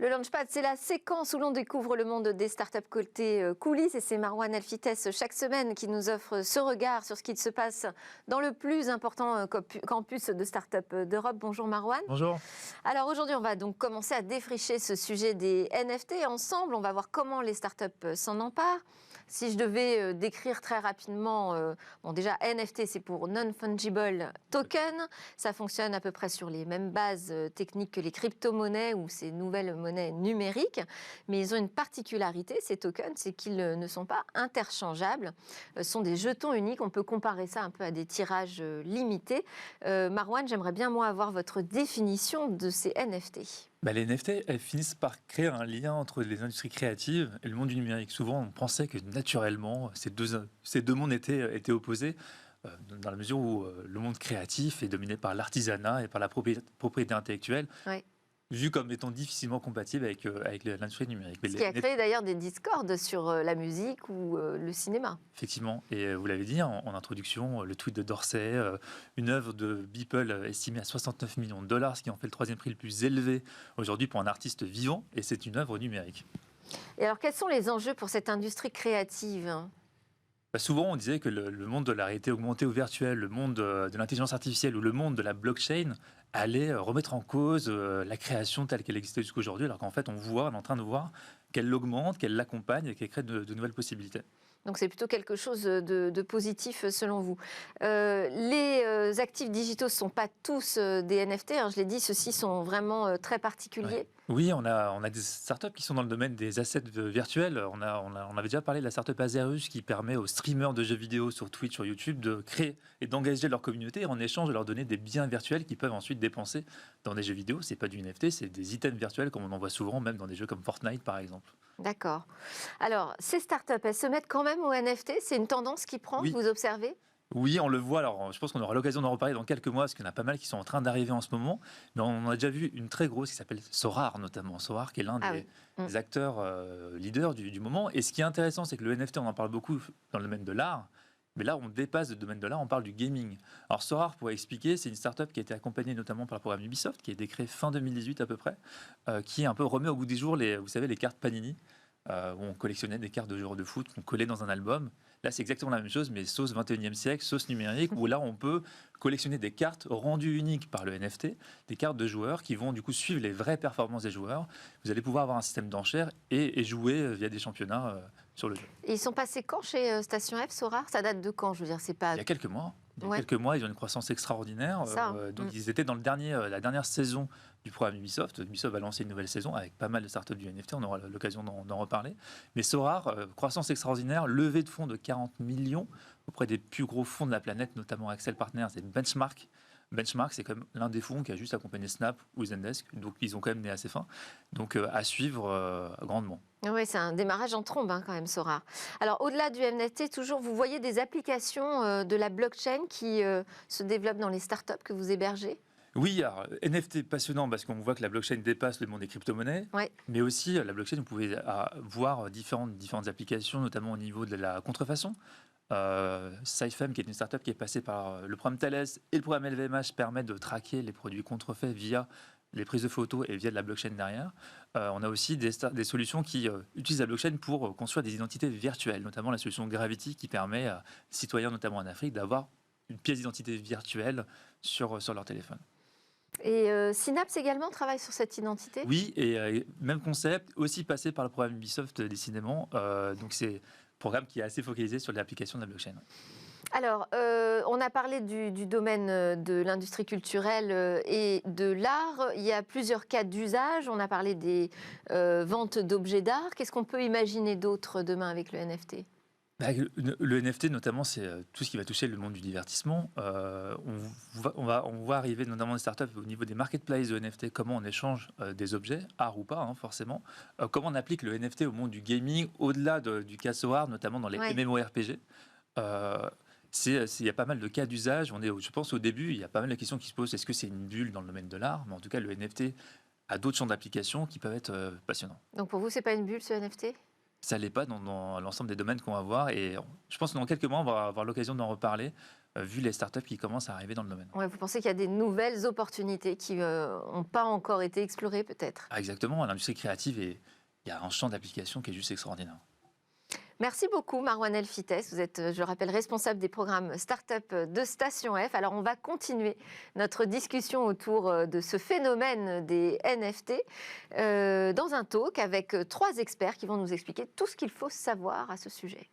Le Launchpad, c'est la séquence où l'on découvre le monde des startups côté coulisses. Et c'est Marouane Elfites chaque semaine qui nous offre ce regard sur ce qui se passe dans le plus important campus de startups d'Europe. Bonjour Marouane. Bonjour. Alors aujourd'hui, on va donc commencer à défricher ce sujet des NFT. Ensemble, on va voir comment les startups s'en emparent. Si je devais décrire très rapidement, déjà NFT c'est pour Non-Fungible Token, ça fonctionne à peu près sur les mêmes bases techniques que les crypto-monnaies ou ces nouvelles monnaies numériques, mais ils ont une particularité, ces tokens, c'est qu'ils ne sont pas interchangeables, ce sont des jetons uniques, on peut comparer ça un peu à des tirages limités. Marouane, j'aimerais bien moi avoir votre définition de ces NFT. Les NFT, elles finissent par créer un lien entre les industries créatives et le monde du numérique. Souvent, on pensait que naturellement, ces deux mondes étaient opposés, dans la mesure où le monde créatif est dominé par l'artisanat et par la propriété intellectuelle, Oui. vu comme étant difficilement compatible avec l'industrie numérique. Ce qui a créé d'ailleurs des discordes sur la musique ou le cinéma. Effectivement, et vous l'avez dit en introduction, le tweet de Dorsey, une œuvre de Beeple estimée à 69 millions de dollars, ce qui en fait le troisième prix le plus élevé aujourd'hui pour un artiste vivant, et c'est une œuvre numérique. Et alors, quels sont les enjeux pour cette industrie créative ? Souvent, on disait que le monde de la réalité augmentée ou virtuelle, le monde de l'intelligence artificielle ou le monde de la blockchain allait remettre en cause la création telle qu'elle existait jusqu'aujourd'hui, alors qu'en fait, on est en train de voir qu'elle l'augmente, qu'elle l'accompagne et qu'elle crée de nouvelles possibilités. Donc c'est plutôt quelque chose de positif selon vous. Les actifs digitaux ne sont pas tous des NFT, je l'ai dit, ceux-ci sont vraiment très particuliers. Ouais. Oui, on a des startups qui sont dans le domaine des assets virtuels. On avait déjà parlé de la startup Azerus qui permet aux streamers de jeux vidéo sur Twitch, sur YouTube, de créer et d'engager leur communauté et en échange de leur donner des biens virtuels qu'ils peuvent ensuite dépenser dans des jeux vidéo. C'est pas du NFT, c'est des items virtuels comme on en voit souvent, même dans des jeux comme Fortnite par exemple. D'accord. Alors, ces startups, elles se mettent quand même au NFT. C'est une tendance qui prend, Oui. vous observez ? Oui, on le voit. Alors, je pense qu'on aura l'occasion d'en reparler dans quelques mois, parce qu'il y en a pas mal qui sont en train d'arriver en ce moment. Mais on a déjà vu une très grosse qui s'appelle Sorare, notamment. Sorare, qui est l'un des acteurs leaders du moment. Et ce qui est intéressant, c'est que le NFT, on en parle beaucoup dans le domaine de l'art. Mais là, on dépasse le domaine de l'art, on parle du gaming. Alors, Sorare, pour expliquer, c'est une startup qui a été accompagnée notamment par le programme Ubisoft, qui a été créé fin 2018 à peu près, qui un peu remet au goût du jour vous savez, les cartes Panini. Où on collectionnait des cartes de joueurs de foot qu'on collait dans un album. Là, c'est exactement la même chose, mais sauce 21e siècle, sauce numérique, où là, on peut collectionner des cartes rendues uniques par le NFT, des cartes de joueurs qui vont du coup suivre les vraies performances des joueurs. Vous allez pouvoir avoir un système d'enchères et jouer via des championnats sur le jeu. Et ils sont passés quand chez Station F, Sorare ? Ça date de quand ? Je veux dire, c'est pas... Il y a quelques mois. Ouais. Quelques mois, ils ont une croissance extraordinaire. Donc, ils étaient dans la dernière saison du programme Ubisoft. Ubisoft va lancer une nouvelle saison avec pas mal de startups du NFT. On aura l'occasion d'en reparler. Mais Sorare, croissance extraordinaire, levée de fonds de 40 millions auprès des plus gros fonds de la planète, notamment Accel Partners et Benchmark. Benchmark, c'est quand même l'un des fonds qui a juste accompagné Snap ou Zendesk. Donc, ils ont quand même né assez fin. Donc, à suivre grandement. Oui, c'est un démarrage en trombe quand même, Sorare. Alors, au-delà du NFT, toujours, vous voyez des applications de la blockchain qui se développent dans les startups que vous hébergez ? Oui, alors, NFT passionnant parce qu'on voit que la blockchain dépasse le monde des crypto-monnaies, mais aussi la blockchain, vous pouvez voir différentes applications, notamment au niveau de la contrefaçon. Saifem, qui est une startup qui est passée par le programme Thales et le programme LVMH, permet de traquer les produits contrefaits via les prises de photos et via de la blockchain derrière. On a aussi des solutions qui utilisent la blockchain pour construire des identités virtuelles, notamment la solution Gravity qui permet à des citoyens, notamment en Afrique, d'avoir une pièce d'identité virtuelle sur leur téléphone. Et Synapse également travaille sur cette identité ? Oui, et même concept, aussi passé par le programme Ubisoft décidément. Donc c'est un programme qui est assez focalisé sur l'application de la blockchain. Alors, on a parlé du domaine de l'industrie culturelle et de l'art. Il y a plusieurs cas d'usage. On a parlé des ventes d'objets d'art. Qu'est-ce qu'on peut imaginer d'autre demain avec le NFT ? Le NFT, notamment, c'est tout ce qui va toucher le monde du divertissement. On va arriver, notamment des startups, au niveau des marketplaces de NFT, comment on échange des objets, art ou pas, forcément. Comment on applique le NFT au monde du gaming, au-delà du cas SOAR, notamment dans les MMORPG. Il y a pas mal de cas d'usage. Je pense au début, il y a pas mal de questions qui se posent. Est-ce que c'est une bulle dans le domaine de l'art ? Mais en tout cas, le NFT a d'autres champs d'application qui peuvent être passionnants. Donc pour vous, c'est pas une bulle, ce NFT ? Ça ne l'est pas dans l'ensemble des domaines qu'on va voir. Et je pense que dans quelques mois, on va avoir l'occasion d'en reparler. vu les startups qui commencent à arriver dans le domaine. Ouais, vous pensez qu'il y a des nouvelles opportunités qui n'ont pas encore été explorées peut-être? Ah, exactement, l'industrie créative, il y a un champ d'application qui est juste extraordinaire. Merci beaucoup Marouane El Fites. Vous êtes, je rappelle, responsable des programmes Startup de Station F. Alors on va continuer notre discussion autour de ce phénomène des NFT dans un talk avec 3 experts qui vont nous expliquer tout ce qu'il faut savoir à ce sujet.